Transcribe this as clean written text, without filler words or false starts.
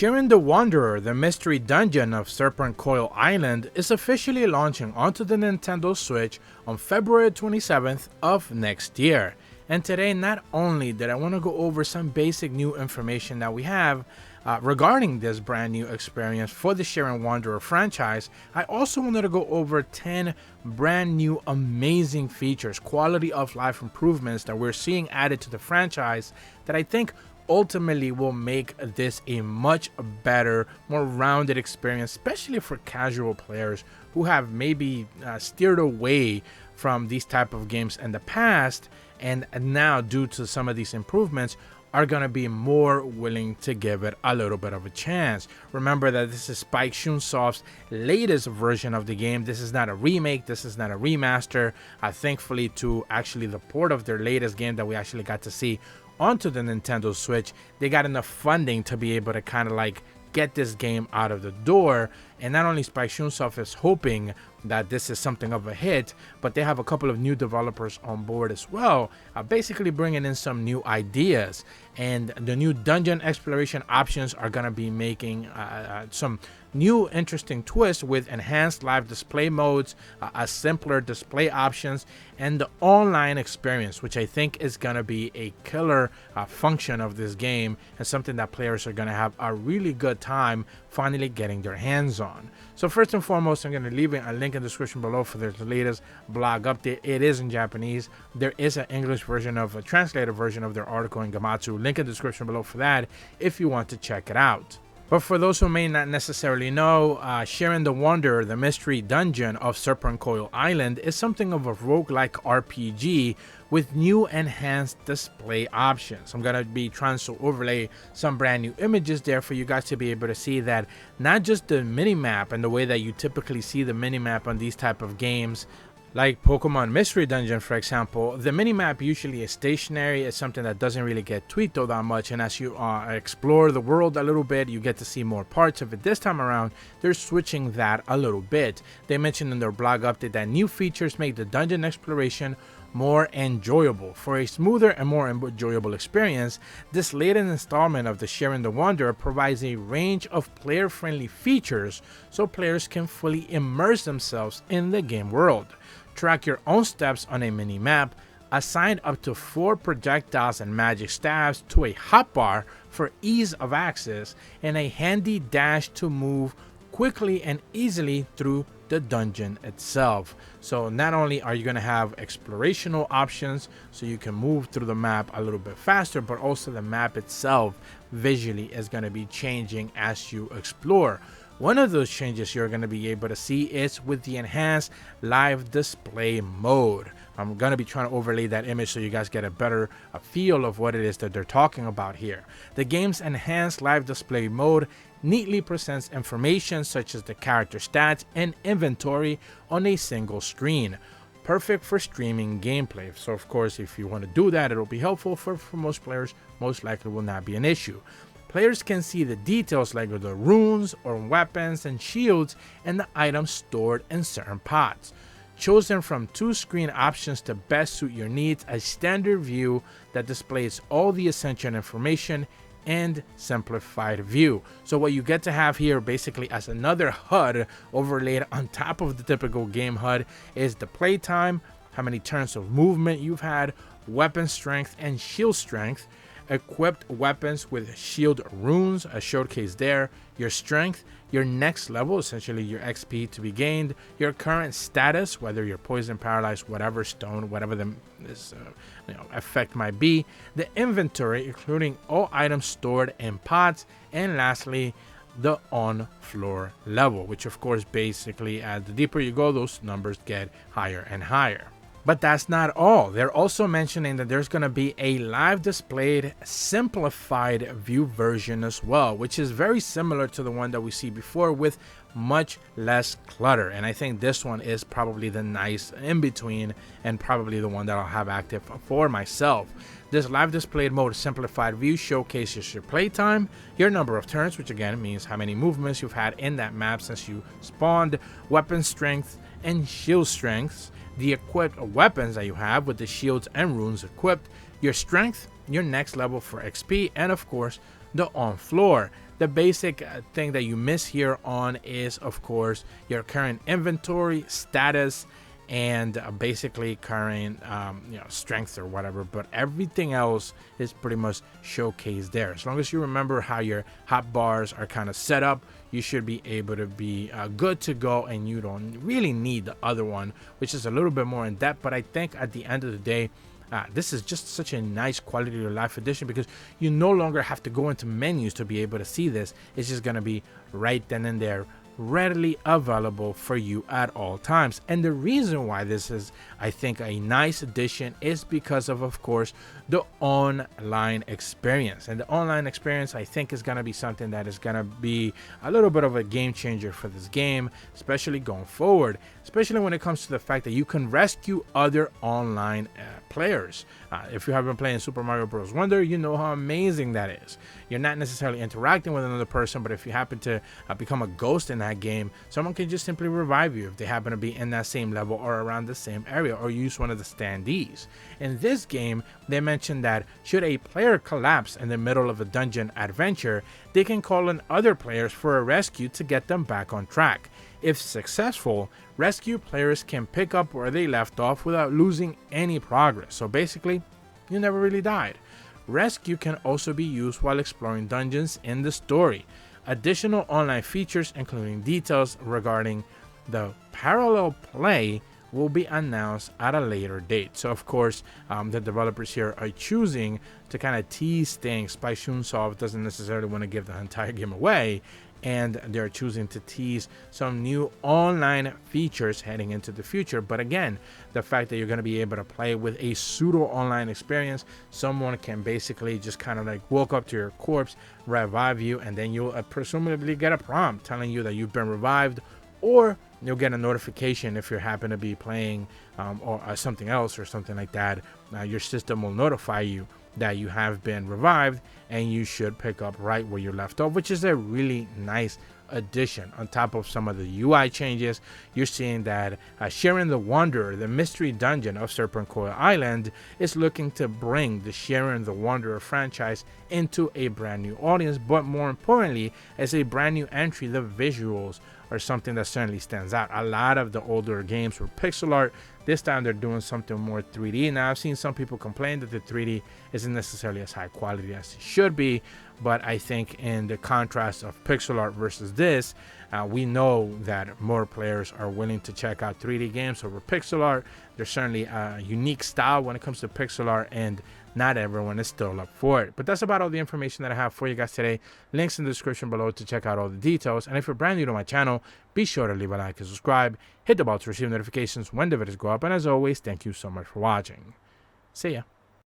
Shiren the Wanderer, the mystery dungeon of Serpentcoil Island, is officially launching onto the Nintendo Switch on February 27th of next year. And today, not only did I want to go over some basic new information that we have regarding this brand new experience for the Shiren Wanderer franchise, I also wanted to go over 10 brand new amazing features, quality of life improvements that we're seeing added to the franchise that I think ultimately will make this a much better, more rounded experience, especially for casual players who have maybe steered away from these type of games in the past, and now due to some of these improvements are going to be more willing to give it a little bit of a chance. Remember that this is Spike Chunsoft's latest version of the game. This is not a remake, this is not a remaster. Thankfully, to actually the port of their latest game that we actually got to see onto the Nintendo Switch, they got enough funding to be able to kind of like get this game out of the door. And not only Spike Chunsoft is hoping that this is something of a hit, but they have a couple of new developers on board as well, basically bringing in some new ideas. And the new dungeon exploration options are going to be making some new interesting twists with enhanced live display modes, a simpler display options, and the online experience, which I think is going to be a killer function of this game and something that players are going to have a really good time finally getting their hands on. So first and foremost, I'm going to leave a link in the description below for their latest blog update. It is in Japanese. There is an English version of a translated version of their article in Gamatsu. Link in the description below for that if you want to check it out. But for those who may not necessarily know, Shiren the Wanderer, the mystery dungeon of Serpentcoil Island, is something of a roguelike RPG with new enhanced display options. I'm going to be trying to overlay some brand new images there for you guys to be able to see that not just the minimap and the way that you typically see the minimap on these type of games, like Pokemon Mystery Dungeon, for example, the minimap usually is stationary. It's something that doesn't really get tweaked all that much, and as you explore the world a little bit, you get to see more parts of it. This time around, they're switching that a little bit. They mentioned in their blog update that new features make the dungeon exploration more enjoyable. For a smoother and more enjoyable experience, this latest installment of the Shiren the Wanderer provides a range of player-friendly features so players can fully immerse themselves in the game world. Track your own steps on a mini-map, assign up to 4 projectiles and magic staves to a hotbar for ease of access, and a handy dash to move quickly and easily through the dungeon itself. So not only are you going to have explorational options so you can move through the map a little bit faster, but also the map itself visually is going to be changing as you explore. One of those changes you're going to be able to see is with the enhanced live display mode. I'm going to be trying to overlay that image so you guys get a better feel of what it is that they're talking about here. The game's enhanced live display mode neatly presents information such as the character stats and inventory on a single screen. Perfect for streaming gameplay. So of course, if you want to do that, it'll be helpful. For most players, most likely will not be an issue. Players can see the details like the runes or weapons and shields and the items stored in certain pots. Chosen from 2 screen options to best suit your needs, a standard view that displays all the essential information and simplified view. So what you get to have here basically as another HUD overlaid on top of the typical game HUD is the playtime, how many turns of movement you've had, weapon strength and shield strength, equipped weapons with shield runes, a showcase there, your strength, your next level, essentially your XP to be gained, your current status, whether you're poisoned, paralyzed, whatever stone, whatever this effect might be, the inventory, including all items stored in pots, and lastly, the on-floor level, which of course basically as the deeper you go, those numbers get higher and higher. But that's not all. They're also mentioning that there's going to be a live displayed simplified view version as well, which is very similar to the one that we see before with much less clutter. And I think this one is probably the nice in between and probably the one that I'll have active for myself. This live displayed mode simplified view showcases your playtime, your number of turns, which again means how many movements you've had in that map since you spawned, weapon strength and shield strengths, the equipped weapons that you have with the shields and runes equipped, your strength, your next level for XP, and of course the on floor. The basic thing that you miss here on is, of course, your current inventory status and basically current strength or whatever, but everything else is pretty much showcased there. As long as you remember how your hot bars are kind of set up, you should be able to be good to go, and you don't really need the other one, which is a little bit more in depth. But I think at the end of the day, this is just such a nice quality of life addition, because you no longer have to go into menus to be able to see this. It's just going to be right then and there, readily available for you at all times. And the reason why this is, I think, a nice addition is because of course, the online experience. And the online experience, I think, is going to be something that is going to be a little bit of a game changer for this game, especially going forward, especially when it comes to the fact that you can rescue other online players. If you have been playing Super Mario Bros. Wonder, you know how amazing that is. You're not necessarily interacting with another person, but if you happen to become a ghost in that game, someone can just simply revive you if they happen to be in that same level or around the same area, or use one of the standees. In this game, they mentioned that should a player collapse in the middle of a dungeon adventure, they can call in other players for a rescue to get them back on track. If successful, rescue players can pick up where they left off without losing any progress. So basically, you never really died. Rescue can also be used while exploring dungeons in the story. Additional online features, including details regarding the parallel play, will be announced at a later date. So of course, the developers here are choosing to kind of tease things. Spyshunsoft doesn't necessarily want to give the entire game away, and they're choosing to tease some new online features heading into the future. But again, the fact that you're going to be able to play with a pseudo online experience, someone can basically just kind of like walk up to your corpse, revive you, and then you'll presumably get a prompt telling you that you've been revived, or you'll get a notification if you happen to be playing or something else or something like that. Your system will notify you that you have been revived, and you should pick up right where you left off, which is a really nice addition. On top of some of the UI changes, you're seeing that Shiren the Wanderer, the mystery dungeon of Serpentcoil Island, is looking to bring the Shiren the Wanderer franchise into a brand new audience, but more importantly, as a brand new entry, the visuals are something that certainly stands out. A lot of the older games were pixel art. This time they're doing something more 3D. Now, I've seen some people complain that the 3D isn't necessarily as high quality as it should be, but I think in the contrast of pixel art versus this, we know that more players are willing to check out 3D games over pixel art. There's certainly a unique style when it comes to pixel art, and not everyone is still up for it. But that's about all the information that I have for you guys today. Links in the description below to check out all the details. And if you're brand new to my channel, be sure to leave a like and subscribe. Hit the bell to receive notifications when the videos go up. And as always, thank you so much for watching. See ya.